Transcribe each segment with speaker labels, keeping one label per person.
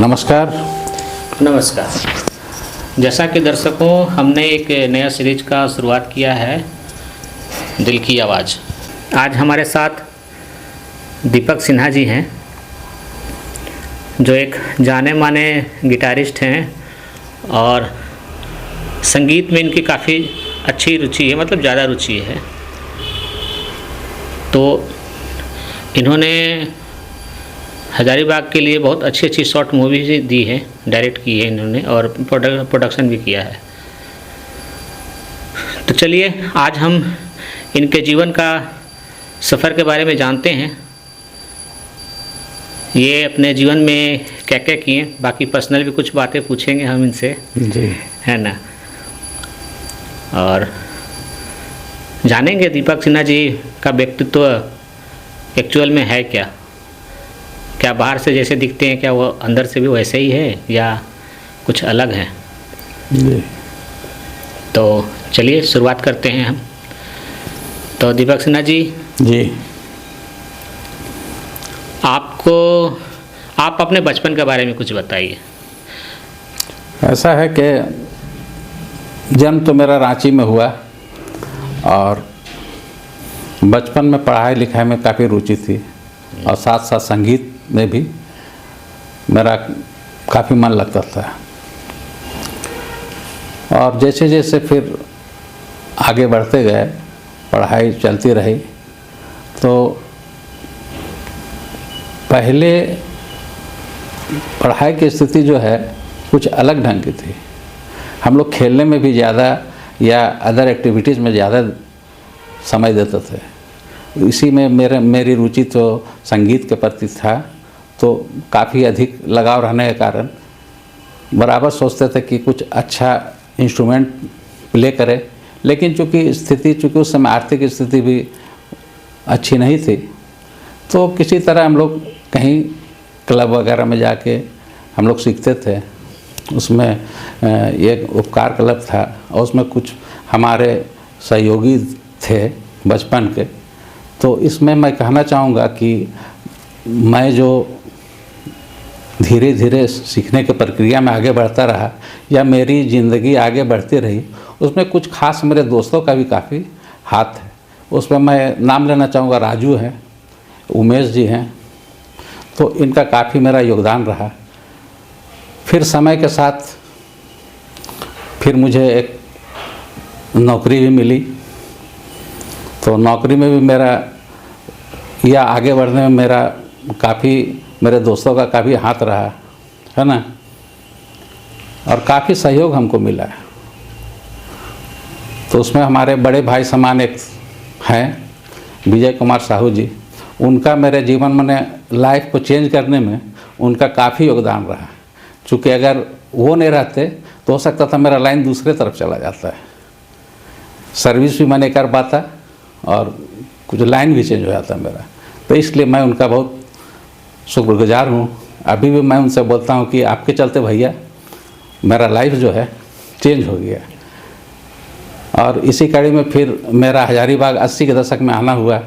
Speaker 1: नमस्कार।
Speaker 2: नमस्कार। जैसा कि दर्शकों, हमने एक नया सीरीज का शुरुआत किया है, दिल की आवाज़। आज हमारे साथ दीपक सिन्हा जी हैं, जो एक जाने माने गिटारिस्ट हैं और संगीत में इनकी काफ़ी अच्छी रुचि है, मतलब ज़्यादा रुचि है। तो इन्होंने हजारीबाग के लिए बहुत अच्छी अच्छी शॉर्ट मूवीज दी है, डायरेक्ट की है इन्होंने, और प्रोडक्शन भी किया है। तो चलिए आज हम इनके जीवन का सफ़र के बारे में जानते हैं। ये अपने जीवन में क्या क्या किए, बाकी पर्सनल भी कुछ बातें पूछेंगे हम इनसे
Speaker 1: जी,
Speaker 2: है ना। और जानेंगे दीपक सिन्हा जी का व्यक्तित्व एक्चुअल में है क्या, क्या बाहर से जैसे दिखते हैं, क्या वो अंदर से भी वैसे ही है या कुछ अलग है।
Speaker 1: जी।
Speaker 2: तो चलिए शुरुआत करते हैं हम। तो दीपक सिन्हा जी, आप अपने बचपन के बारे में कुछ बताइए।
Speaker 1: ऐसा है कि जन्म तो मेरा रांची में हुआ और बचपन में पढ़ाई लिखाई में काफ़ी रुचि थी और साथ साथ संगीत में भी मेरा काफ़ी मन लगता था। और जैसे जैसे फिर आगे बढ़ते गए, पढ़ाई चलती रही, तो पहले पढ़ाई की स्थिति जो है कुछ अलग ढंग की थी। हम लोग खेलने में भी ज़्यादा या अदर एक्टिविटीज़ में ज़्यादा समय देते थे। इसी में मेरी रुचि तो संगीत के प्रति था, तो काफ़ी अधिक लगाव रहने के कारण बराबर सोचते थे कि कुछ अच्छा इंस्ट्रूमेंट प्ले करें। लेकिन चूँकि उस समय आर्थिक स्थिति भी अच्छी नहीं थी, तो किसी तरह हम लोग कहीं क्लब वगैरह में जाके हम लोग सीखते थे। उसमें एक उपकार क्लब था और उसमें कुछ हमारे सहयोगी थे बचपन के। तो इसमें मैं कहना चाहूँगा कि मैं जो धीरे धीरे सीखने की प्रक्रिया में आगे बढ़ता रहा या मेरी ज़िंदगी आगे बढ़ती रही, उसमें कुछ खास मेरे दोस्तों का भी काफ़ी हाथ है। उसमें मैं नाम लेना चाहूँगा, राजू हैं, उमेश जी हैं, तो इनका काफ़ी मेरा योगदान रहा। फिर समय के साथ फिर मुझे एक नौकरी भी मिली, तो नौकरी में भी मेरा या आगे बढ़ने में मेरा काफ़ी, मेरे दोस्तों का काफ़ी हाथ रहा है ना, और काफ़ी सहयोग हमको मिला है। तो उसमें हमारे बड़े भाई समान एक हैं, विजय कुमार साहू जी, उनका मेरे जीवन में लाइफ को चेंज करने में उनका काफ़ी योगदान रहा। चूँकि अगर वो नहीं रहते तो हो सकता था मेरा लाइन दूसरे तरफ चला जाता है, सर्विस भी मैं नहीं कर पाता और कुछ लाइन भी चेंज हो जाता मेरा। तो इसलिए मैं उनका बहुत शुक्रगुजार हूँ। अभी भी मैं उनसे बोलता हूँ कि आपके चलते भैया मेरा लाइफ जो है चेंज हो गया। और इसी कड़ी में फिर मेरा हजारीबाग 80 के दशक में आना हुआ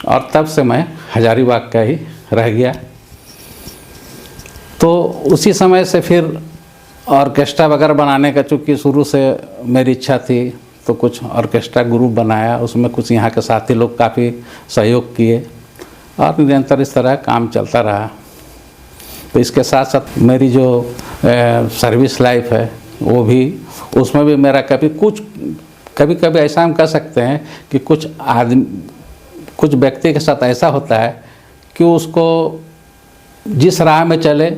Speaker 1: और तब से मैं हजारीबाग का ही रह गया। तो उसी समय से फिर ऑर्केस्ट्रा वगैरह बनाने का, चूँकि शुरू से मेरी इच्छा थी, तो कुछ ऑर्केस्ट्रा ग्रुप बनाया। उसमें कुछ यहाँ के साथी लोग काफ़ी सहयोग किए और निरंतर इस तरह काम चलता रहा। तो इसके साथ साथ मेरी जो सर्विस लाइफ है वो भी, उसमें भी मेरा कभी कभी ऐसा हम कह सकते हैं कि कुछ व्यक्ति के साथ ऐसा होता है कि उसको जिस राह में चले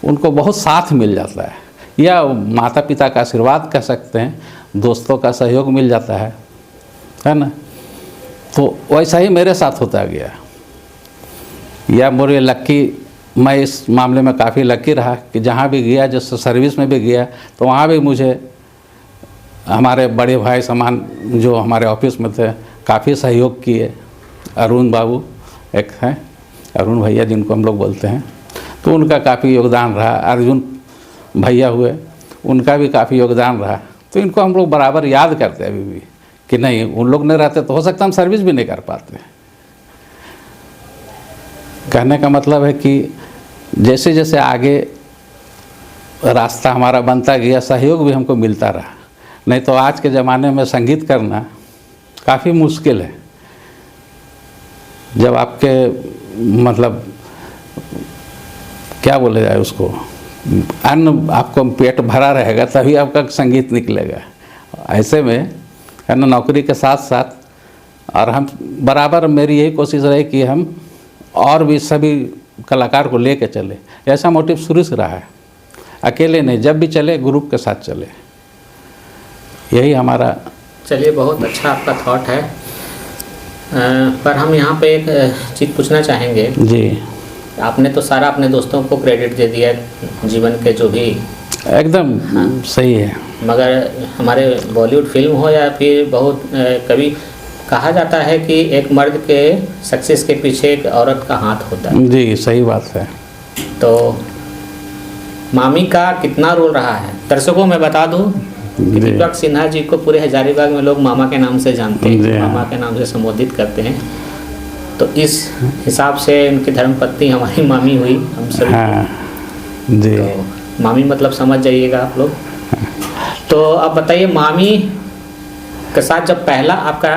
Speaker 1: उनको बहुत साथ मिल जाता है, या माता पिता का आशीर्वाद कह सकते हैं, दोस्तों का सहयोग मिल जाता है ना। तो वैसा ही मेरे साथ होता गया, या मेरे लक्की, मैं इस मामले में काफ़ी लक्की रहा कि जहाँ भी गया, जैसे सर्विस में भी गया, तो वहाँ भी मुझे हमारे बड़े भाई समान जो हमारे ऑफिस में थे काफ़ी सहयोग किए। अरुण बाबू एक हैं, अरुण भैया जिनको हम लोग बोलते हैं, तो उनका काफ़ी योगदान रहा। अर्जुन भैया हुए, उनका भी काफ़ी योगदान रहा। तो इनको हम लोग बराबर याद करते हैं अभी भी कि नहीं, उन लोग नहीं रहते तो हो सकता हम सर्विस भी नहीं कर पाते। कहने का मतलब है कि जैसे जैसे आगे रास्ता हमारा बनता गया, सहयोग भी हमको मिलता रहा। नहीं तो आज के ज़माने में संगीत करना काफ़ी मुश्किल है। जब आपके मतलब क्या बोले जाए उसको, अन्न आपको पेट भरा रहेगा तभी आपका संगीत निकलेगा। ऐसे में है ना, नौकरी के साथ साथ और हम बराबर, मेरी यही कोशिश रही कि हम और भी सभी कलाकार को लेके चले। ऐसा मोटिव शुरू से रहा है, अकेले नहीं, जब भी चले ग्रुप के साथ चले, यही हमारा।
Speaker 2: चलिए, बहुत अच्छा आपका थॉट है। पर हम यहाँ पे एक चीज़ पूछना चाहेंगे
Speaker 1: जी।
Speaker 2: आपने तो सारा अपने दोस्तों को क्रेडिट दे दिया जीवन के जो भी,
Speaker 1: एकदम सही है।
Speaker 2: मगर हमारे बॉलीवुड फिल्म हो या फिर बहुत कभी कहा जाता है कि एक मर्द के सक्सेस के पीछे एक औरत का हाथ होता है।
Speaker 1: जी, सही बात है।
Speaker 2: तो मामी का कितना रोल रहा है? दर्शकों में बता दूं कि दीपक सिन्हा जी को पूरे हजारीबाग में लोग मामा के नाम से जानते हैं, मामा के नाम से संबोधित करते हैं। तो इस हिसाब से उनकी धर्मपत्नी हमारी मामी हुई हम सभी।
Speaker 1: हाँ जी।
Speaker 2: तो मामी मतलब समझ जाइएगा आप लोग। तो अब बताइए, मामी के साथ जब पहला आपका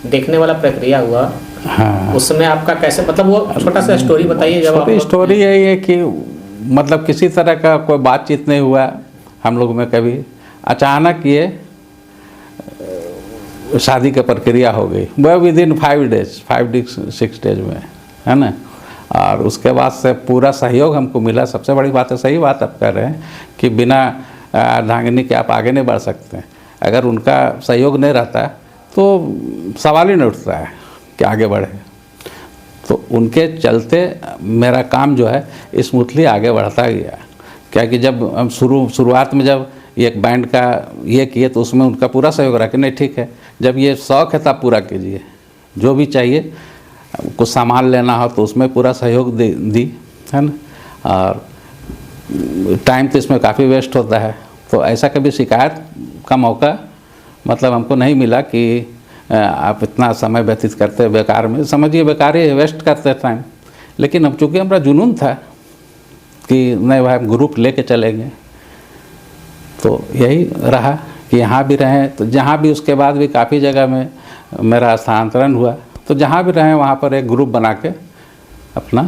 Speaker 2: देखने वाला प्रक्रिया हुआ,
Speaker 1: हाँ,
Speaker 2: उस समय आपका कैसे, मतलब वो छोटा सा स्टोरी बताइए। जब
Speaker 1: छोटी स्टोरी यही है कि मतलब किसी तरह का कोई बातचीत नहीं हुआ हम लोग में कभी, अचानक ये शादी की प्रक्रिया हो गई। वह विदिन 5 डेज 6 डेज में, है ना। और उसके बाद से पूरा सहयोग हमको मिला। सबसे बड़ी बात है, सही बात आप कह रहे हैं कि बिना अर्धांगिनी के आप आगे नहीं बढ़ सकते। अगर उनका सहयोग नहीं रहता तो सवाल ही नहीं उठता है कि आगे बढ़े। तो उनके चलते मेरा काम जो है स्मूथली आगे बढ़ता गया। क्या कि जब हम शुरुआत में जब एक बैंड का ये किए तो उसमें उनका पूरा सहयोग रहा कि नहीं ठीक है, जब ये शौक़ है तब पूरा कीजिए, जो भी चाहिए, कुछ सामान लेना हो तो उसमें पूरा सहयोग दी, है ना। और टाइम तो इसमें काफ़ी वेस्ट होता है, तो ऐसा कभी शिकायत का मौका मतलब हमको नहीं मिला कि आप इतना समय व्यतीत करते हैं बेकार में। समझिए बेकार ही वेस्ट करते टाइम। लेकिन अब चूँकि हमारा जुनून था कि नहीं भाई हम ग्रुप लेके चलेंगे, तो यही रहा कि यहाँ भी रहें। तो जहाँ भी उसके बाद भी काफ़ी जगह में मेरा स्थानांतरण हुआ, तो जहाँ भी रहें वहाँ पर एक ग्रुप बना के अपना।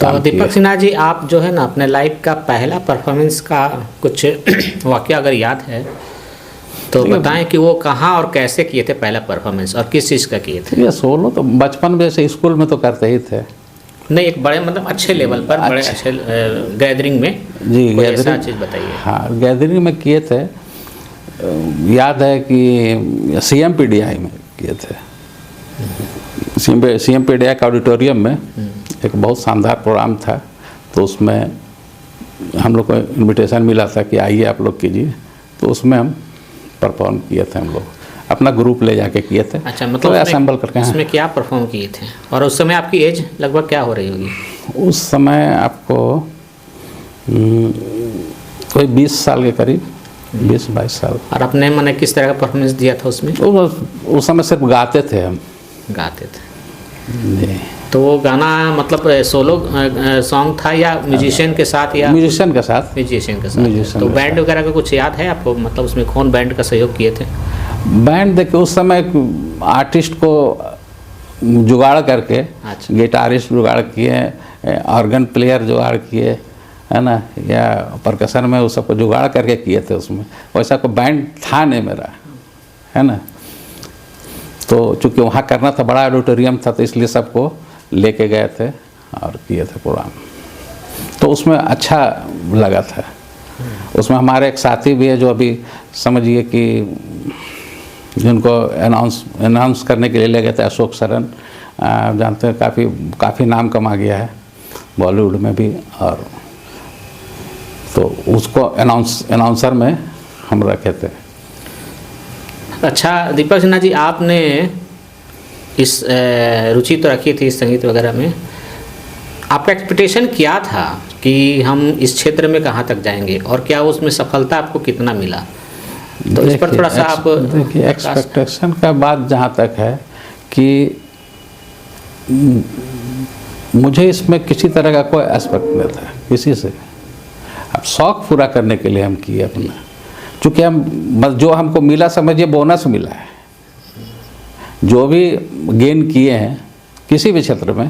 Speaker 2: तो दीपक सिन्हा जी, आप जो है ना अपने लाइफ का पहला परफॉर्मेंस का कुछ वाकया अगर याद है तो बताएं कि वो कहाँ और कैसे किए थे पहला परफॉर्मेंस, और किस चीज़ का किए थे?
Speaker 1: ये सोलो तो बचपन में से स्कूल में तो करते ही थे।
Speaker 2: नहीं, एक बड़े मतलब अच्छे लेवल पर, बड़े अच्छे गैदरिंग में।
Speaker 1: जी,
Speaker 2: गैदरिंग चीज़ बताइए।
Speaker 1: हाँ, गैदरिंग में किए थे। याद है कि CMPDI में किए थे। CMPDI का ऑडिटोरियम में एक बहुत शानदार प्रोग्राम था। तो उसमें हम लोग को इनविटेशन मिला था कि आइए आप लोग कीजिए। तो उसमें हम परफॉर्म किए थे, हम लोग अपना ग्रुप ले जाके किए थे।
Speaker 2: अच्छा, मतलब
Speaker 1: असेंबल करके।
Speaker 2: उसमें क्या परफॉर्म किए थे? और उस समय आपकी एज लगभग क्या हो रही होगी?
Speaker 1: उस समय आपको कोई 20 साल के करीब, 20-22 साल।
Speaker 2: और अपने मैंने किस तरह का परफॉर्मेंस दिया था उसमें?
Speaker 1: उस समय सिर्फ गाते थे हम।
Speaker 2: गाते थे
Speaker 1: जी।
Speaker 2: तो वो गाना मतलब सोलो सॉन्ग था या म्यूजिशियन के साथ? या
Speaker 1: म्यूजिशियन के साथ।
Speaker 2: म्यूजिशियन के साथ। तो बैंड वगैरह का कुछ याद है आपको, मतलब उसमें कौन बैंड का सहयोग किए थे?
Speaker 1: बैंड देखिए, उस समय आर्टिस्ट को जुगाड़ करके,
Speaker 2: अच्छा,
Speaker 1: गिटारिस्ट जुगाड़ किए, ऑर्गन प्लेयर जुगाड़ किए, है ना, या परकशन में उस सबको जुगाड़ करके किए थे। उसमें वैसा कोई बैंड था नहीं मेरा, है ना। तो चूँकि वहाँ करना था, बड़ा ऑडिटोरियम था, तो इसलिए सबको लेके गए थे और किए थे प्रोग्राम। तो उसमें अच्छा लगा था। उसमें हमारे एक साथी भी है जो अभी समझिए कि जिनको अनाउंस करने के लिए ले गए थे, अशोक सरन, जानते हैं, काफ़ी नाम कमा गया है बॉलीवुड में भी। और तो उसको अनाउंसर में हम रखे थे।
Speaker 2: अच्छा दीपक सिन्हा जी, आपने इस रुचि तो रखी थी इस संगीत वगैरह में, आपका एक्सपेक्टेशन क्या था कि हम इस क्षेत्र में कहाँ तक जाएंगे, और क्या उसमें सफलता आपको कितना मिला? तो इस पर थोड़ा सा आप
Speaker 1: देखिए, एक्सपेक्टेशन का बात जहाँ तक है कि मुझे इसमें किसी तरह का कोई एस्पेक्ट नहीं था किसी से। अब शौक़ पूरा करने के लिए हम किए अपना, चूँकि हम जो हमको मिला समझिए बोनस मिला है। जो भी गेन किए हैं किसी भी क्षेत्र में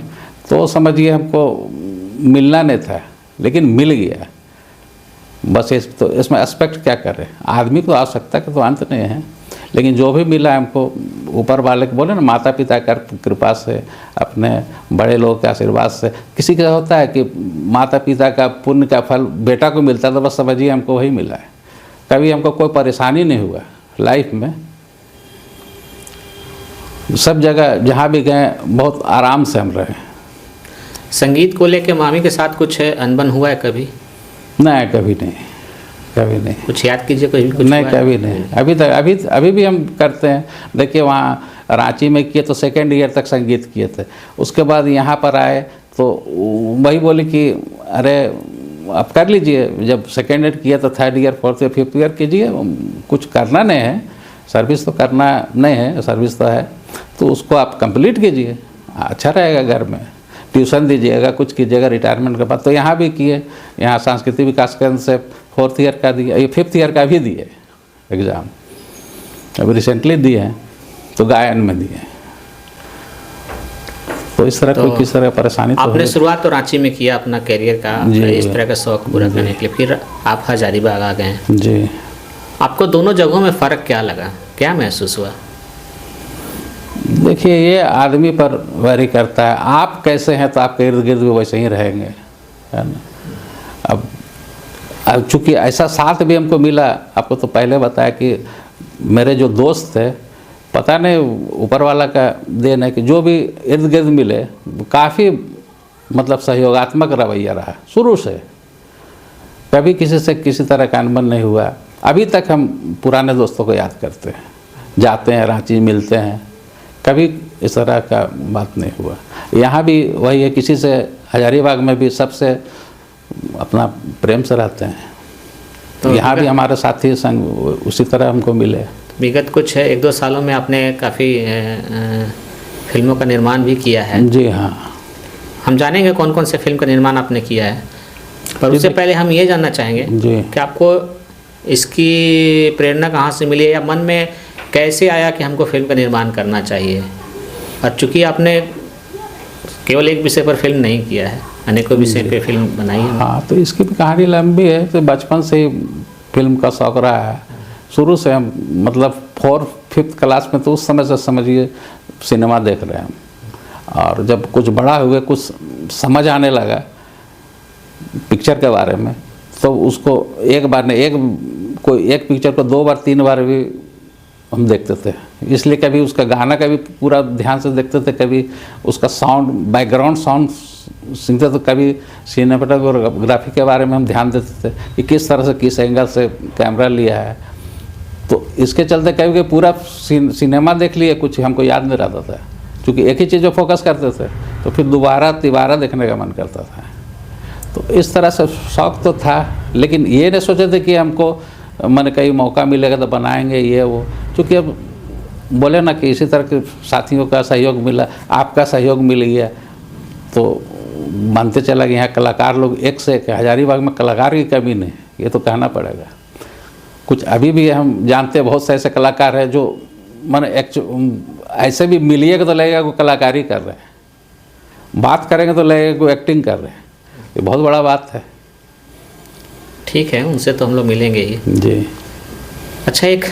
Speaker 1: तो समझिए हमको मिलना नहीं था, लेकिन मिल गया। बस तो इसमें एस्पेक्ट क्या करें, आदमी को आवश्यकता का तो अंत नहीं है, लेकिन जो भी मिला हमको ऊपर वाले को बोले ना, माता पिता का कृपा से, अपने बड़े लोगों के आशीर्वाद से। किसी का होता है कि माता पिता का पुण्य का फल बेटा को मिलता है, तो बस समझिए हमको वही मिला है। कभी हमको कोई परेशानी नहीं हुआ लाइफ में। सब जगह जहाँ भी गए बहुत आराम से हम रहे।
Speaker 2: संगीत को लेके मामी के साथ कुछ अनबन हुआ है कभी?
Speaker 1: नहीं, कभी नहीं, कभी नहीं।
Speaker 2: कुछ याद कीजिए कुछ
Speaker 1: नहीं, कभी नहीं। अभी तक अभी भी हम करते हैं। देखिए वहाँ रांची में किए तो 2nd ईयर तक संगीत किए थे। उसके बाद यहाँ पर आए तो वही बोले कि अरे आप कर लीजिए, जब 2nd ईयर किया तो 3rd year 4th year 5th year कीजिए, कुछ करना नहीं है, सर्विस तो करना नहीं है, सर्विस तो है, तो उसको आप कंप्लीट कीजिए, अच्छा रहेगा। घर में ट्यूशन दीजिएगा, कुछ कीजिएगा रिटायरमेंट के बाद। तो यहाँ भी किए, यहाँ सांस्कृतिक विकास केंद्र से 4th ईयर का दिया, ये 5th ईयर का भी दिए एग्ज़ाम, अभी रिसेंटली दिए हैं, तो गायन में दिए। तो इस तरह कोई किस तरह परेशानी तो
Speaker 2: आपने शुरुआत तो रांची में किया अपना करियर का, इस तरह का शौक पूरा करने के लिए, फिर आप हजारीबाग आ गए
Speaker 1: जी।
Speaker 2: आपको दोनों जगहों में फ़र्क क्या लगा, क्या महसूस हुआ?
Speaker 1: देखिए ये आदमी पर वैरी करता है, आप कैसे हैं तो आपके इर्द गिर्द भी वैसे ही रहेंगे, है ना। अब चूँकि ऐसा साथ भी हमको मिला, आपको तो पहले बताया कि मेरे जो दोस्त थे, पता नहीं ऊपर वाला का देन है कि जो भी इर्द गिर्द मिले काफ़ी मतलब सहयोगात्मक रवैया रहा शुरू से। कभी किसी से किसी तरह का अनबन नहीं हुआ। अभी तक हम पुराने दोस्तों को याद करते हैं, जाते हैं रांची मिलते हैं, कभी इस तरह का बात नहीं हुआ। यहाँ भी वही है, किसी से हजारीबाग में भी सबसे अपना प्रेम से रहते हैं। तो यहाँ भी हमारे साथी संग उसी तरह हमको मिले।
Speaker 2: विगत कुछ 1-2 सालों में आपने काफ़ी फिल्मों का निर्माण भी किया है।
Speaker 1: जी हाँ।
Speaker 2: हम जानेंगे कौन कौन से फिल्म का निर्माण आपने किया है, पर उससे पहले हम ये जानना चाहेंगे कि आपको इसकी प्रेरणा कहाँ से मिली है, या मन में कैसे आया कि हमको फिल्म का निर्माण करना चाहिए? और चूँकि आपने केवल एक विषय पर फिल्म नहीं किया है, अनेकों विषय पे फिल्म बनाई है।
Speaker 1: हाँ, तो इसकी भी कहानी लंबी है। तो बचपन से ही फिल्म का शौक़ रहा है, शुरू से हम मतलब 4th-5th क्लास में तो उस समय से समझिए सिनेमा देख रहे हैं। और जब कुछ बड़ा हुए, कुछ समझ आने लगा पिक्चर के बारे में, तो उसको एक बार नहीं, कोई एक पिक्चर को 2 बार 3 बार भी हम देखते थे। इसलिए कभी उसका गाना का भी पूरा ध्यान से देखते थे, कभी उसका साउंड, बैकग्राउंड साउंड सुनते, तो कभी सिनेमेटोग्राफी के बारे में हम ध्यान देते थे कि किस तरह से, किस एंगल से कैमरा लिया है। तो इसके चलते कभी कभी पूरा सिनेमा देख लिए, कुछ हमको याद नहीं रहता था, क्योंकि एक ही चीज़ पर फोकस करते थे, तो फिर दोबारा तिबारा देखने का मन करता था। तो इस तरह से शौक़ तो था, लेकिन ये नहीं सोचे थे कि हमको मैंने कहीं मौका मिलेगा तो बनाएंगे ये वो। क्योंकि अब बोले ना कि इसी तरह के साथियों का सहयोग मिला, आपका सहयोग मिल गया, तो मानते चला कि यहाँ कलाकार लोग एक से एक, हजारीबाग में कलाकार की कमी नहीं, ये तो कहना पड़ेगा। कुछ अभी भी हम जानते हैं, बहुत से ऐसे कलाकार हैं जो मैंने ऐसे भी मिलिएगा तो लगेगा कोई कलाकारी कर रहे हैं, बात करेंगे तो लगेगा कोई एक्टिंग कर रहे हैं। ये बहुत बड़ा बात है।
Speaker 2: ठीक है, उनसे तो हम लोग मिलेंगे ही
Speaker 1: जी।
Speaker 2: अच्छा, एक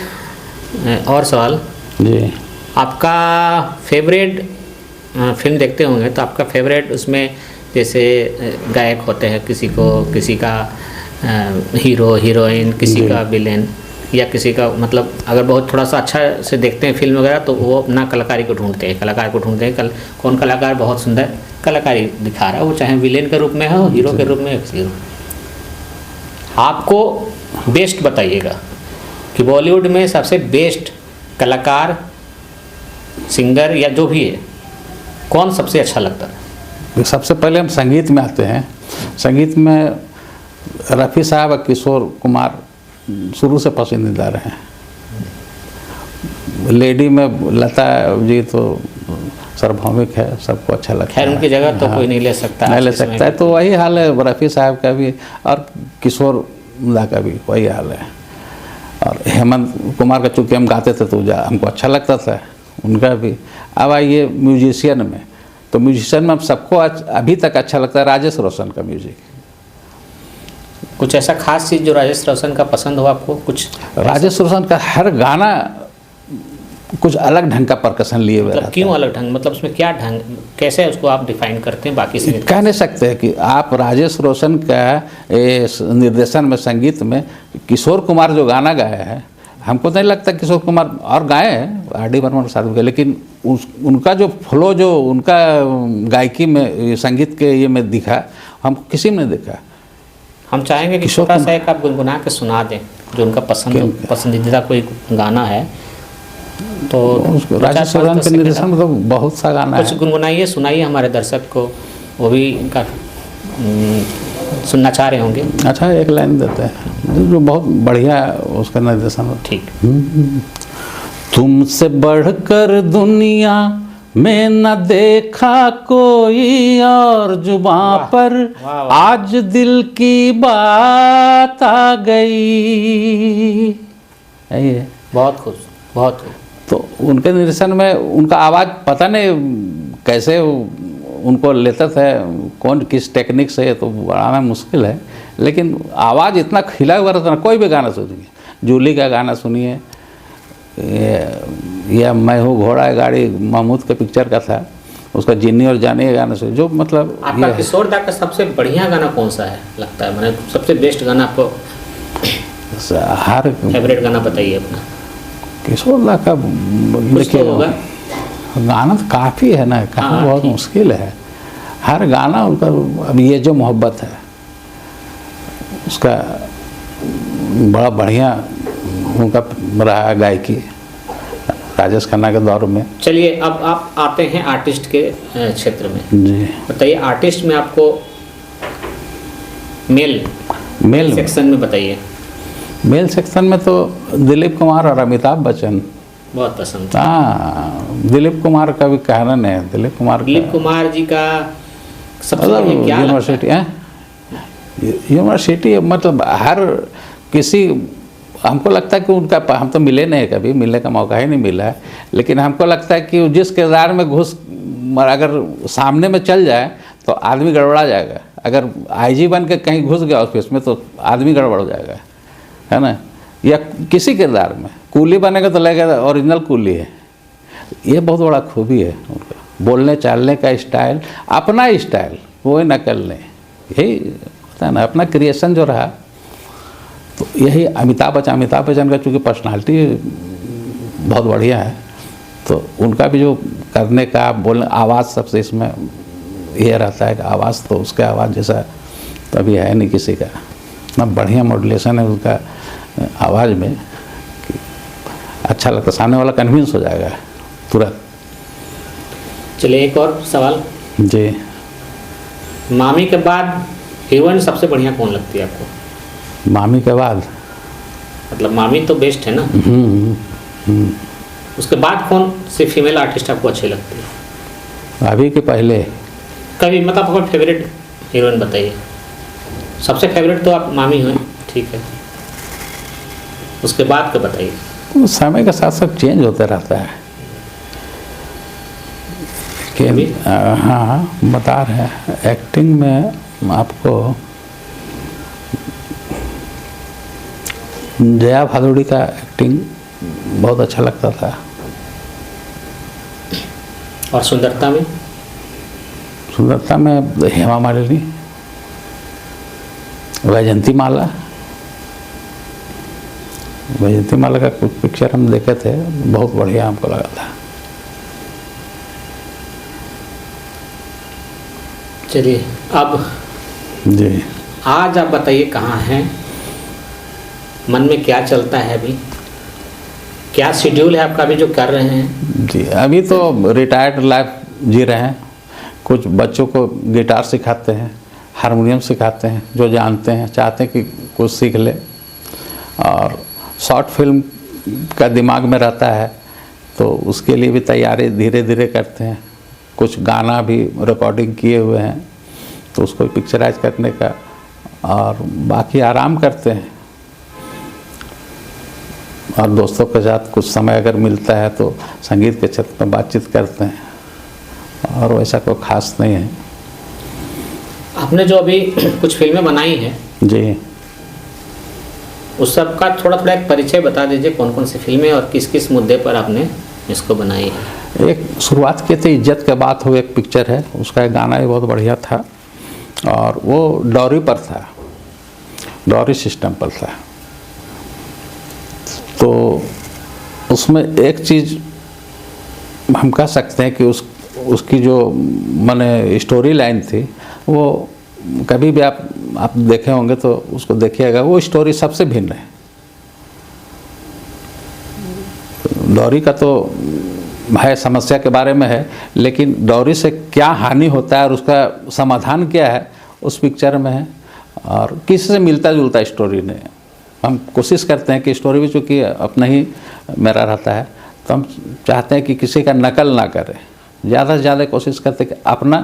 Speaker 2: और सवाल
Speaker 1: जी,
Speaker 2: आपका फेवरेट फिल्म देखते होंगे तो आपका फेवरेट उसमें जैसे गायक होते हैं, किसी का हीरो हीरोइन, किसी का विलेन, या किसी का मतलब अगर बहुत थोड़ा सा अच्छा से देखते हैं फिल्म वगैरह तो वो अपना कलाकार को ढूंढते हैं। कौन कलाकार बहुत सुंदर कलाकारी दिखा रहा है, वो चाहे विलेन के रूप में हो, हीरो के रूप में, किसी रूप। आपको बेस्ट बताइएगा कि बॉलीवुड में सबसे बेस्ट कलाकार, सिंगर या जो भी है, कौन सबसे अच्छा लगता है?
Speaker 1: सबसे पहले हम संगीत में आते हैं। संगीत में रफ़ी साहब और किशोर कुमार शुरू से पसंदीदा रहे हैं। लेडी में लता जी तो सार्वभौमिक है, सबको अच्छा लगता है।
Speaker 2: खैर उनकी जगह तो कोई नहीं ले सकता,
Speaker 1: नहीं
Speaker 2: आज
Speaker 1: ले
Speaker 2: के समय
Speaker 1: सकता है।
Speaker 2: में।
Speaker 1: तो वही हाल है रफ़ी साहब का भी और किशोर दा का भी वही हाल है। और हेमंत कुमार का चूँकि हम गाते थे तो हमको अच्छा लगता था उनका भी। अब आइए म्यूजिशियन में, तो म्यूजिशियन में सबको अभी तक अच्छा लगता है राजेश रोशन का म्यूजिक।
Speaker 2: कुछ ऐसा खास चीज़ जो राजेश रोशन का पसंद हो आपको? कुछ
Speaker 1: राजेश रोशन का हर गाना कुछ अलग ढंग का परकशन लिए हुए
Speaker 2: मतलब
Speaker 1: रहता
Speaker 2: क्यों
Speaker 1: है।
Speaker 2: अलग ढंग, मतलब उसमें क्या ढंग, कैसे उसको आप डिफाइन करते हैं बाकी से?
Speaker 1: कह नहीं सकते हैं कि आप राजेश रोशन का निर्देशन में, संगीत में किशोर कुमार जो गाना गाया है, हमको नहीं लगता किशोर कुमार और गाए हैं आर.डी. बर्मन के साथ में, लेकिन उनका जो फ्लो, जो उनका गायकी में, संगीत के ये में दिखा, हमको किसी में नहीं देखा।
Speaker 2: हम चाहेंगे कि छोटा सा एक आप गुनगुना के सुना दें जो उनका पसंदीदा कोई गाना है। तो
Speaker 1: राजेश रोशन के निर्देशन में तो बहुत सा गाना है।
Speaker 2: कुछ गुनगुनाइए, सुनाइए हमारे दर्शक को, वो भी इनका सुनना चाह रहे होंगे।
Speaker 1: अच्छा, एक लाइन देते हैं जो बहुत बढ़िया उसका निर्देशन है।
Speaker 2: ठीक।
Speaker 1: तुमसे बढ़कर दुनिया में न देखा कोई और, जुबां पर आज दिल की बात आ गई। यही है।
Speaker 2: बहुत खुश, बहुत खुश।
Speaker 1: तो उनके निर्देशन में उनका आवाज़ पता नहीं कैसे उनको लेते थे, कौन किस टेक्निक से, तो बढ़ाना मुश्किल है, लेकिन आवाज़ इतना खिला हुआ रहता ना। कोई भी गाना सुनिए, जूली का गाना सुनिए, या मैं हूँ घोड़ा गाड़ी महमूद के पिक्चर का था, उसका जिन्नी और जानी का गाना सुनिए, जो मतलब
Speaker 2: आपका किशोर दा का सबसे बढ़िया गाना कौन सा है लगता है? मैंने सबसे बेस्ट गाना आपको,
Speaker 1: हर
Speaker 2: फेवरेट गाना बताइए अपना।
Speaker 1: किशोर दा का
Speaker 2: देखिए होगा
Speaker 1: गाना तो काफ़ी है ना, कहना बहुत मुश्किल है। हर गाना उनका, अब ये जो मोहब्बत है उसका बड़ा बढ़िया उनका रहा गायकी राजेश खन्ना के दौर में।
Speaker 2: चलिए अब आप आते हैं आर्टिस्ट के क्षेत्र में।
Speaker 1: जी
Speaker 2: बताइए, आर्टिस्ट में आपको मेल सेक्शन में बताइए।
Speaker 1: मेल सेक्शन में तो दिलीप कुमार और अमिताभ बच्चन
Speaker 2: बहुत पसंद।
Speaker 1: हाँ, दिलीप कुमार का भी कहना है। दिलीप कुमार
Speaker 2: जी का सबसे बढ़िया क्या
Speaker 1: यूनिवर्सिटी है, यूनिवर्सिटी मतलब हर किसी, हमको लगता है कि उनका, हम तो मिले नहीं, कभी मिलने का मौका ही नहीं मिला है, लेकिन हमको लगता है कि जिस किरदार में घुस अगर सामने में चल जाए तो आदमी गड़बड़ा जाएगा। अगर आईजी बन के कहीं घुस गया ऑफिस में तो आदमी गड़बड़ हो जाएगा, है ना। या किसी किरदार में कूली बनेगा तो लगेगा ओरिजिनल कूली है। ये बहुत बड़ा खूबी है उनका, बोलने चालने का स्टाइल, अपना स्टाइल, कोई नकल नहीं, यही होता है ना, अपना क्रिएशन जो रहा। तो यही अमिताभ बच्चन का चूँकि पर्सनालिटी बहुत बढ़िया है, तो उनका भी जो करने का, बोलने, आवाज़ सबसे इसमें ये रहता है कि आवाज़ तो उसका आवाज़ जैसा तभी है नहीं किसी का। इतना बढ़िया मॉड्यूलेशन है उसका आवाज़ में कि अच्छा लगता, सामने वाला कन्विंस हो जाएगा तुरंत।
Speaker 2: चलिए एक और सवाल
Speaker 1: जी,
Speaker 2: मामी के बाद हीरोइन सबसे बढ़िया कौन लगती है आपको?
Speaker 1: मामी के बाद
Speaker 2: मतलब मामी तो बेस्ट है ना, उसके बाद कौन सी फीमेल आर्टिस्ट आपको अच्छी लगती है?
Speaker 1: अभी के पहले
Speaker 2: कभी मतलब आपका फेवरेट हीरोइन बताइए। सबसे फेवरेट तो आप मामी हैं, ठीक है, उसके बाद का बताइए।
Speaker 1: समय के साथ साथ चेंज होता रहता है कि हाँ, बता रहे हैं एक्टिंग में आपको जया भादुड़ी का एक्टिंग बहुत अच्छा लगता था।
Speaker 2: और सुंदरता में?
Speaker 1: सुंदरता में हेमा मालिनी, वैजयंती माला का कुछ पिक्चर हम देखे थे, बहुत बढ़िया हमको लगा था।
Speaker 2: चलिए अब
Speaker 1: जी,
Speaker 2: आज आप बताइए कहाँ हैं, मन में क्या चलता है अभी, क्या शेड्यूल है आपका अभी जो कर रहे हैं?
Speaker 1: जी, अभी तो रिटायर्ड लाइफ जी रहे हैं। कुछ बच्चों को गिटार सिखाते हैं, हारमोनियम सिखाते हैं, जो जानते हैं, चाहते हैं कि कुछ सीख ले। और शॉर्ट फिल्म का दिमाग में रहता है, तो उसके लिए भी तैयारी धीरे धीरे करते हैं। कुछ गाना भी रिकॉर्डिंग किए हुए हैं, तो उसको पिक्चराइज करने का, और बाकी आराम करते हैं। और दोस्तों के साथ कुछ समय अगर मिलता है तो संगीत के क्षेत्र में बातचीत करते हैं, और वैसा कोई खास नहीं है।
Speaker 2: आपने जो अभी कुछ फिल्में बनाई हैं
Speaker 1: जी,
Speaker 2: उस सब का थोड़ा थोड़ा एक परिचय बता दीजिए, कौन कौन सी फिल्में और किस किस मुद्दे पर आपने इसको बनाई है।
Speaker 1: एक शुरुआत की थी इज्जत के बात हो, एक पिक्चर है, उसका एक गाना भी बहुत बढ़िया था, और वो डॉरी पर था, डॉरी सिस्टम पर था। तो उसमें एक चीज़ हम कह सकते हैं कि उसकी जो माने स्टोरी लाइन थी, वो कभी भी आप देखे होंगे तो उसको देखिएगा, वो स्टोरी सबसे भिन्न है। डॉरी का तो है, समस्या के बारे में है, लेकिन डॉरी से क्या हानि होता है और उसका समाधान क्या है उस पिक्चर में है, और किसी से मिलता जुलता स्टोरी ने। हम कोशिश करते हैं कि स्टोरी भी चूँकि अपना ही मेरा रहता है, तो हम चाहते हैं कि किसी का नकल ना करें, ज़्यादा से ज़्यादा कोशिश करते हैं कि अपना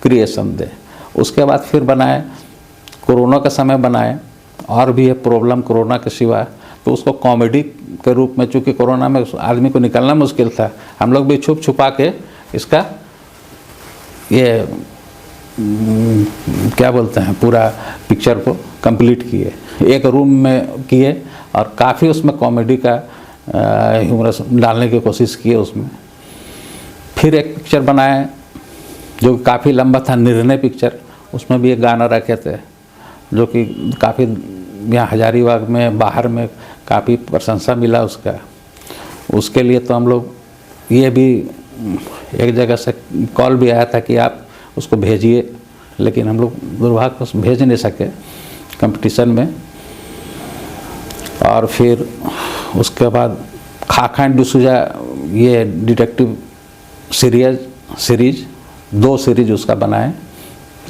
Speaker 1: क्रिएशन दे। उसके बाद फिर बनाए, कोरोना के समय बनाए, और भी है प्रॉब्लम कोरोना के सिवा, तो उसको कॉमेडी के रूप में, चूँकि कोरोना में आदमी को निकलना मुश्किल था, हम लोग भी छुप छुपा के इसका ये क्या बोलते हैं, पूरा पिक्चर को कंप्लीट किए, एक रूम में किए, और काफ़ी उसमें कॉमेडी का ह्यूमरस डालने की कोशिश की उसमें। फिर एक पिक्चर बनाए जो काफ़ी लंबा था, निर्णय पिक्चर, उसमें भी एक गाना रखे थे जो कि काफ़ी यहाँ हजारीबाग में, बाहर में काफ़ी प्रशंसा मिला उसका। उसके लिए तो हम लोग ये भी एक जगह से कॉल भी आया था कि आप उसको भेजिए, लेकिन हम लोग दुर्भाग्यवश भेज नहीं सके कंपटीशन में। और फिर उसके बाद खाका एंड डिसूजा, ये डिटेक्टिव सीरीज 2 सीरीज उसका बनाए,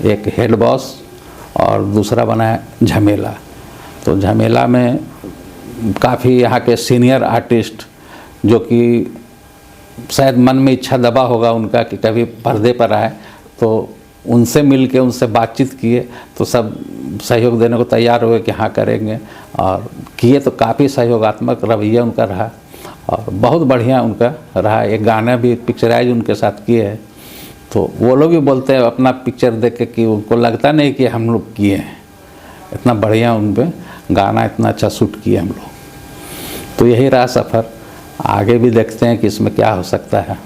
Speaker 1: एक हेड बॉस और दूसरा बनाया झमेला। तो झमेला में काफ़ी यहाँ के सीनियर आर्टिस्ट, जो कि शायद मन में इच्छा दबा होगा उनका कि कभी पर्दे पर आए, तो उनसे मिल के उनसे बातचीत किए, तो सब सहयोग देने को तैयार हुए कि हाँ करेंगे, और किए। तो काफ़ी सहयोगात्मक रवैया उनका रहा, और बहुत बढ़िया उनका रहा। एक गाना भी पिक्चराइज उनके साथ किए हैं, तो वो लोग भी बोलते हैं अपना पिक्चर देख के कि उनको लगता नहीं कि हम लोग किए हैं, इतना बढ़िया उन पर गाना, इतना अच्छा शूट किए हम लोग। तो यही रहा सफ़र, आगे भी देखते हैं कि इसमें क्या हो सकता है।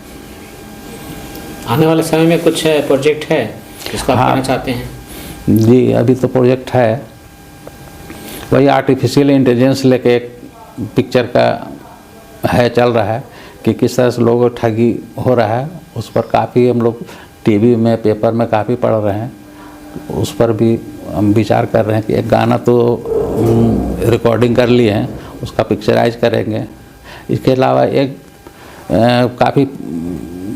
Speaker 2: आने वाले समय में कुछ प्रोजेक्ट है जिसको आप करना चाहते हैं?
Speaker 1: जी, अभी तो प्रोजेक्ट है, वही आर्टिफिशियल इंटेलिजेंस लेके एक पिक्चर का है, चल रहा है कि किस तरह से लोगों को ठगी हो रहा है। उस पर काफ़ी हम लोग टीवी में, पेपर में काफ़ी पढ़ रहे हैं, उस पर भी हम विचार कर रहे हैं कि एक गाना तो रिकॉर्डिंग कर लिए हैं, उसका पिक्चराइज करेंगे। इसके अलावा एक काफ़ी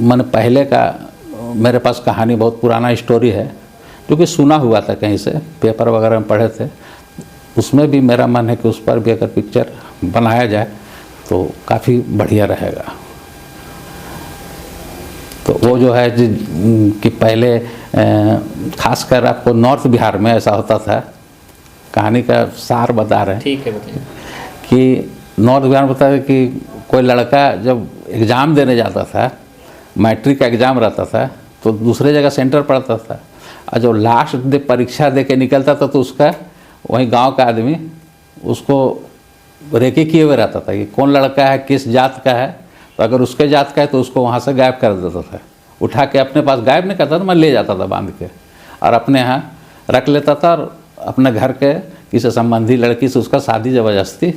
Speaker 1: मन पहले का मेरे पास कहानी, बहुत पुराना स्टोरी है, जो कि सुना हुआ था कहीं से, पेपर वगैरह में पढ़े थे। उसमें भी मेरा मन है कि उस पर भी अगर पिक्चर बनाया जाए तो काफ़ी बढ़िया रहेगा। तो वो जो है कि पहले खासकर आपको नॉर्थ बिहार में ऐसा होता था, कहानी का सार बता रहे हैं।
Speaker 2: ठीक है, बताइए।
Speaker 1: कि नॉर्थ बिहार में बता रहे कि कोई लड़का जब एग्ज़ाम देने जाता था, मैट्रिक का एग्ज़ाम रहता था, तो दूसरे जगह सेंटर पड़ता था, और जो लास्ट डे परीक्षा दे के निकलता था तो उसका वहीं गांव का आदमी उसको रेकी किए हुए रहता था कि कौन लड़का है, किस जात का है। तो अगर उसके जात का है तो उसको वहाँ से गायब कर देता था, उठा के अपने पास गायब नहीं करता था, मैं ले जाता था बांध के, और अपने यहाँ रख लेता था, और अपने घर के किसी संबंधी लड़की से उसका शादी ज़बरदस्ती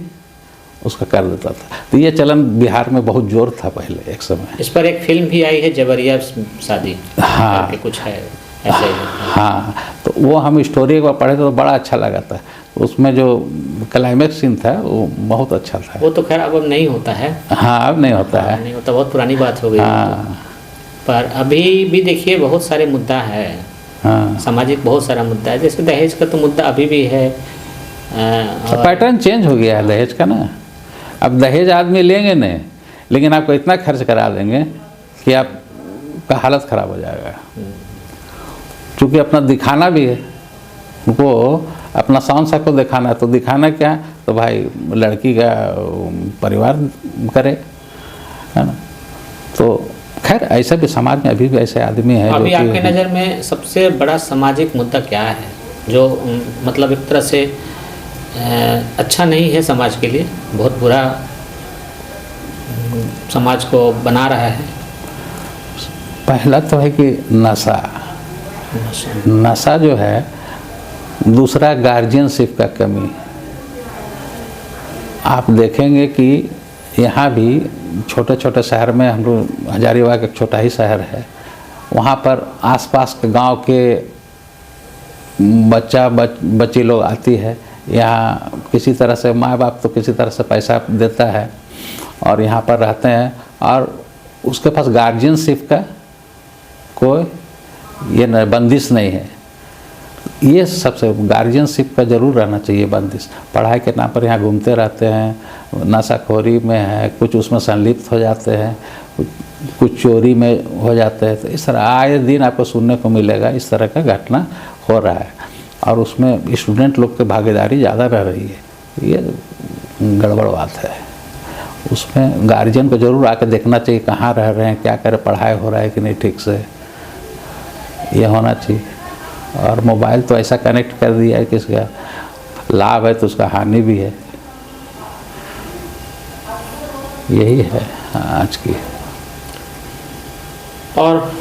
Speaker 1: उसका कर देता था। तो ये चलन बिहार में बहुत जोर था पहले एक समय।
Speaker 2: इस पर एक फिल्म भी आई है, जबरिया शादी।
Speaker 1: हाँ,
Speaker 2: कुछ है ऐसे ही।
Speaker 1: हाँ, तो वो हम स्टोरी एक बार पढ़े तो बड़ा अच्छा लगा था। उसमें जो क्लाइमेक्स सीन था वो बहुत अच्छा था।
Speaker 2: वो तो खैर अब नहीं होता है।
Speaker 1: हाँ, अब नहीं होता है,
Speaker 2: नहीं होता, बहुत पुरानी बात हो गई।
Speaker 1: हाँ,
Speaker 2: पर अभी भी देखिए बहुत सारे मुद्दा है,
Speaker 1: हाँ,
Speaker 2: सामाजिक बहुत सारा मुद्दा है। जैसे दहेज का तो मुद्दा अभी भी है।
Speaker 1: पैटर्न चेंज हो गया है दहेज का ना। अब दहेज आदमी लेंगे नहीं, लेकिन आपको इतना खर्च करा देंगे कि आप आपका हालत ख़राब हो जाएगा। क्योंकि अपना दिखाना भी है, उनको अपना साउंड सा को दिखाना है, तो दिखाना क्या है, तो भाई लड़की का परिवार करे, है ना। तो खैर ऐसा भी समाज में अभी भी ऐसे आदमी है।
Speaker 2: अभी आपके नज़र में सबसे बड़ा सामाजिक मुद्दा क्या है जो मतलब एक तरह से अच्छा नहीं है समाज के लिए, बहुत बुरा समाज को बना रहा है?
Speaker 1: पहला तो है कि नशा जो है, दूसरा गार्जियनशिप का कमी। आप देखेंगे कि यहाँ भी छोटे छोटे शहर में, हम लोग हजारीबाग एक छोटा ही शहर है, वहाँ पर आसपास के गांव के बच्ची लोग आती है यहाँ, किसी तरह से माँ बाप तो किसी तरह से पैसा देता है और यहाँ पर रहते हैं, और उसके पास गार्जियनशिप का कोई ये बंदिश नहीं है। ये सबसे गार्जियनशिप का जरूर रहना चाहिए बंदिश। पढ़ाई के नाम पर यहाँ घूमते रहते हैं, नशाखोरी में है, कुछ उसमें संलिप्त हो जाते हैं, कुछ चोरी में हो जाते हैं। तो इस तरह आए दिन आपको सुनने को मिलेगा, इस तरह का घटना हो रहा है, और उसमें स्टूडेंट लोग की भागीदारी ज़्यादा रह रही है। ये गड़बड़ बात है। उसमें गार्जियन को जरूर आकर देखना चाहिए कहाँ रह रहे हैं, क्या करे, पढ़ाई हो रहा है कि नहीं ठीक से, ये होना चाहिए। और मोबाइल तो ऐसा कनेक्ट कर दिया है कि इसका लाभ है तो उसका हानि भी है। यही है आज की।
Speaker 2: और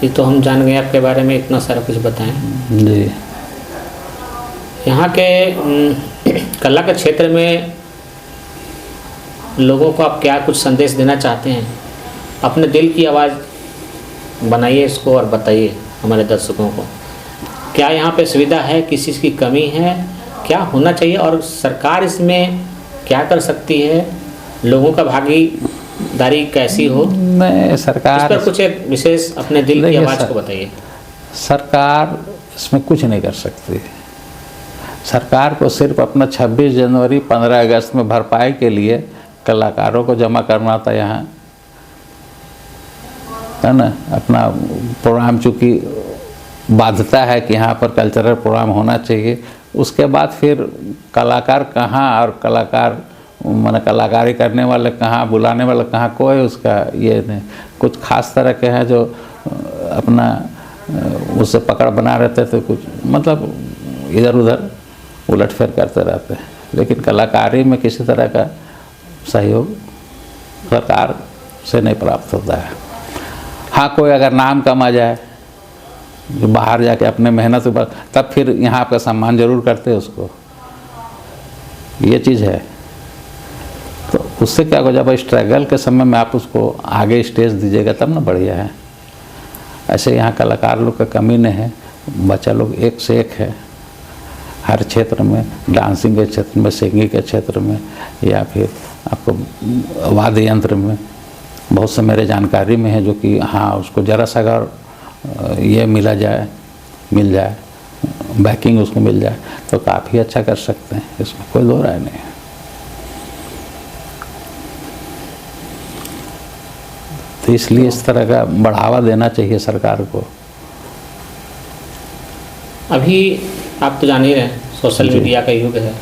Speaker 2: ये तो हम जान गए आपके बारे में, इतना सारा कुछ बताएं
Speaker 1: जी।
Speaker 2: यहाँ के कला के क्षेत्र में लोगों को आप क्या कुछ संदेश देना चाहते हैं? अपने दिल की आवाज़ बनाइए इसको और बताइए हमारे दर्शकों को, क्या यहाँ पे सुविधा है, किस चीज़ की कमी है, क्या होना चाहिए, और सरकार इसमें क्या कर सकती है, लोगों का भागीदारी कैसी हो?
Speaker 1: नहीं, सरकार
Speaker 2: इस पर कुछ एक विशेष अपने दिल की आवाज़ को बताइए।
Speaker 1: सरकार इसमें कुछ नहीं कर सकती। सरकार को सिर्फ अपना 26 जनवरी 15 अगस्त में भरपाई के लिए कलाकारों को जमा करना था यहाँ, है ना। अपना प्रोग्राम चूँकि बाध्यता है कि यहाँ पर कल्चरल प्रोग्राम होना चाहिए, उसके बाद फिर कलाकार कहाँ और कलाकार माने कलाकारी करने वाले कहाँ, बुलाने वाले कहाँ, कोई उसका ये नहीं। कुछ खास तरह के हैं जो अपना उससे पकड़ बना रहते थे, कुछ मतलब इधर उधर उलटफेर करते रहते हैं, लेकिन कलाकारी में किसी तरह का सहयोग सरकार से नहीं प्राप्त होता है। हाँ, कोई अगर नाम कमा जाए जो बाहर जाके अपने मेहनत पर, तब फिर यहाँ आपका सम्मान जरूर करते हैं उसको, ये चीज़ है। तो उससे क्या हो, जब स्ट्रगल के समय में आप उसको आगे स्टेज दीजिएगा तब ना बढ़िया है। ऐसे यहाँ कलाकार लोग का कमी नहीं है, बच्चा लोग एक से एक है हर क्षेत्र में, डांसिंग के क्षेत्र में, सिंगिंग के क्षेत्र में, या फिर आपको वाद्य यंत्र में बहुत से मेरे जानकारी में है जो कि हाँ उसको ज़रा सा अगर ये मिल जाए बैकिंग उसको मिल जाए तो काफ़ी अच्छा कर सकते हैं, इसमें कोई दो राय नहीं है। तो इसलिए इस तरह का बढ़ावा देना चाहिए सरकार को।
Speaker 2: अभी आप तो जान ही रहे हैं सोशल मीडिया का युग है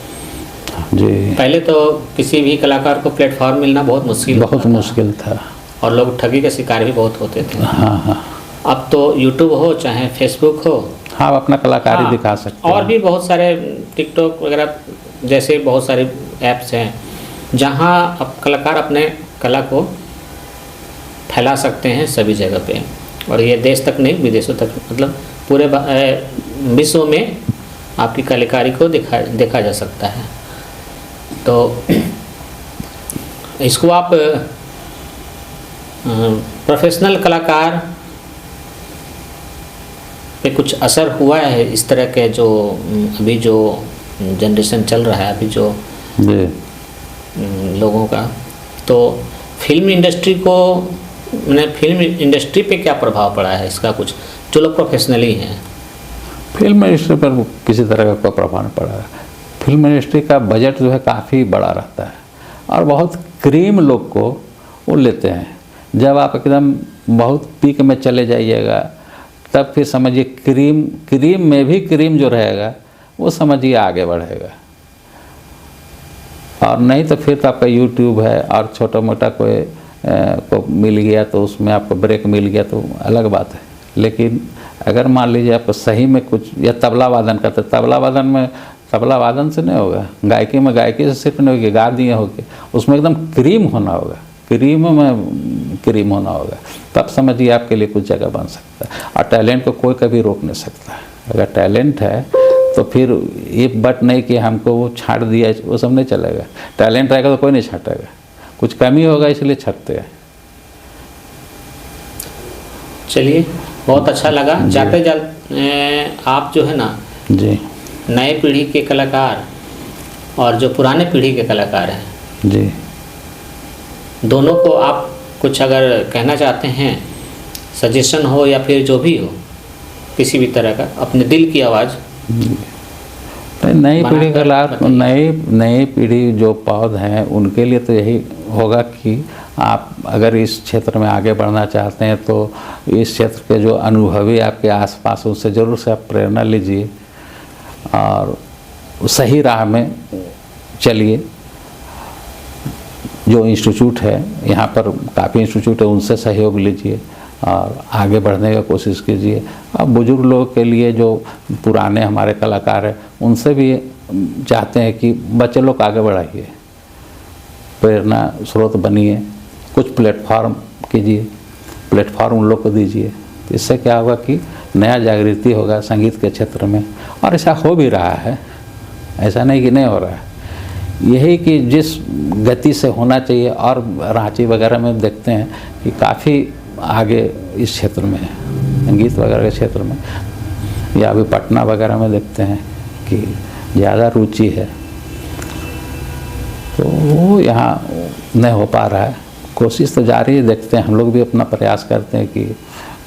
Speaker 1: जी।
Speaker 2: पहले तो किसी भी कलाकार को प्लेटफॉर्म मिलना बहुत मुश्किल
Speaker 1: था
Speaker 2: और लोग ठगी के शिकार भी बहुत होते थे।
Speaker 1: हाँ।
Speaker 2: अब तो यूट्यूब हो चाहे फेसबुक हो,
Speaker 1: हाँ अपना कलाकारी दिखा सकते हैं।
Speaker 2: और भी बहुत सारे टिकटॉक वगैरह जैसे बहुत सारे ऐप्स हैं जहां अब कलाकार अपने कला को फैला सकते हैं सभी जगह पे, और ये देश तक नहीं विदेशों तक, मतलब पूरे विश्व में आपकी कलाकारी को देखा जा सकता है। तो इसको आप प्रोफेशनल कलाकार पे कुछ असर हुआ है इस तरह के जो अभी जो जनरेशन चल रहा है, अभी जो लोगों का, तो फिल्म इंडस्ट्री को मैंने फिल्म इंडस्ट्री पे क्या प्रभाव पड़ा है इसका, कुछ जो लोग प्रोफेशनली हैं?
Speaker 1: फिल्म इंडस्ट्री पर किसी तरह का कोई प्रभाव नहीं पड़ा है। फिल्म इंडस्ट्री का बजट जो है काफ़ी बड़ा रहता है और बहुत क्रीम लोग को वो लेते हैं। जब आप एकदम बहुत पीक में चले जाइएगा, तब फिर समझिए क्रीम में भी क्रीम जो रहेगा वो समझिए आगे बढ़ेगा। और नहीं तो फिर तो आपका यूट्यूब है, और छोटा मोटा कोई को मिल गया तो उसमें आपको ब्रेक मिल गया तो अलग बात है। लेकिन अगर मान लीजिए आपको सही में कुछ, या तबला वादन करते, तबला वादन में तबला वादन से नहीं होगा, गायकी में गायकी से सिर्फ नहीं होगी, गा दिए होगी, उसमें एकदम क्रीम होना होगा, क्रीम में क्रीम होना होगा, तब समझिए आपके लिए कुछ जगह बन सकता है। और टैलेंट को कोई कभी रोक नहीं सकता। अगर टैलेंट है तो फिर ये बट नहीं कि हमको वो छांट दिया, वो सब नहीं चलेगा। टैलेंट रहेगा तो कोई नहीं छांटेगा, कुछ कमी होगा इसलिए छांटते हैं।
Speaker 2: चलिए, बहुत अच्छा लगा। जाते जाते आप जो है ना
Speaker 1: जी,
Speaker 2: नए पीढ़ी के कलाकार और जो पुराने पीढ़ी के कलाकार हैं
Speaker 1: जी,
Speaker 2: दोनों को आप कुछ अगर कहना चाहते हैं, सजेशन हो या फिर जो भी हो, किसी भी तरह का, अपने दिल की आवाज़।
Speaker 1: नई पीढ़ी कलाकार, नई पीढ़ी जो पौध हैं उनके लिए तो यही होगा कि आप अगर इस क्षेत्र में आगे बढ़ना चाहते हैं तो इस क्षेत्र के जो अनुभवी आपके आसपास, उनसे ज़रूर से आप प्रेरणा लीजिए और सही राह में चलिए। जो इंस्टीट्यूट है, यहाँ पर काफ़ी इंस्टीट्यूट है, उनसे सहयोग लीजिए और आगे बढ़ने का कोशिश कीजिए। अब बुजुर्ग लोगों के लिए जो पुराने हमारे कलाकार हैं, उनसे भी चाहते हैं कि बच्चे लोग आगे बढ़ाइए, प्रेरणा स्रोत बनिए, कुछ प्लेटफॉर्म कीजिए, प्लेटफॉर्म उन लोग को दीजिए। तो इससे क्या होगा कि नया जागृति होगा संगीत के क्षेत्र में, और ऐसा हो भी रहा है, ऐसा नहीं कि नहीं हो रहा है। यही कि जिस गति से होना चाहिए, और रांची वगैरह में देखते हैं कि काफ़ी आगे इस क्षेत्र में है, संगीत वगैरह के क्षेत्र में, या अभी पटना वगैरह में देखते हैं कि ज़्यादा रुचि है, तो वो यहाँ नहीं हो पा रहा है। कोशिश तो जारी है, देखते हैं, हम लोग भी अपना प्रयास करते हैं कि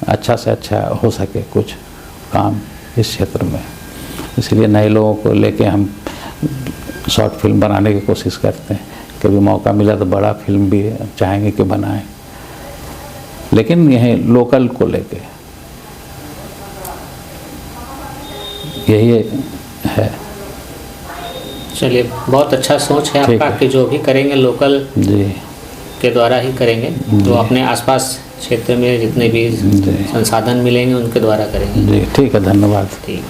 Speaker 1: अच्छा से अच्छा हो सके कुछ काम इस क्षेत्र में। इसलिए नए लोगों को लेके हम शॉर्ट फिल्म बनाने की कोशिश करते हैं। कभी मौका मिला तो बड़ा फिल्म भी चाहेंगे कि बनाएं, लेकिन यही लोकल को लेके, यही है।
Speaker 2: चलिए, बहुत अच्छा सोच है आपका कि जो भी करेंगे लोकल
Speaker 1: जी
Speaker 2: के द्वारा ही करेंगे, तो अपने आसपास क्षेत्र में जितने भी संसाधन मिलेंगे उनके द्वारा करेंगे।
Speaker 1: जी, ठीक है, धन्यवाद।
Speaker 2: ठीक।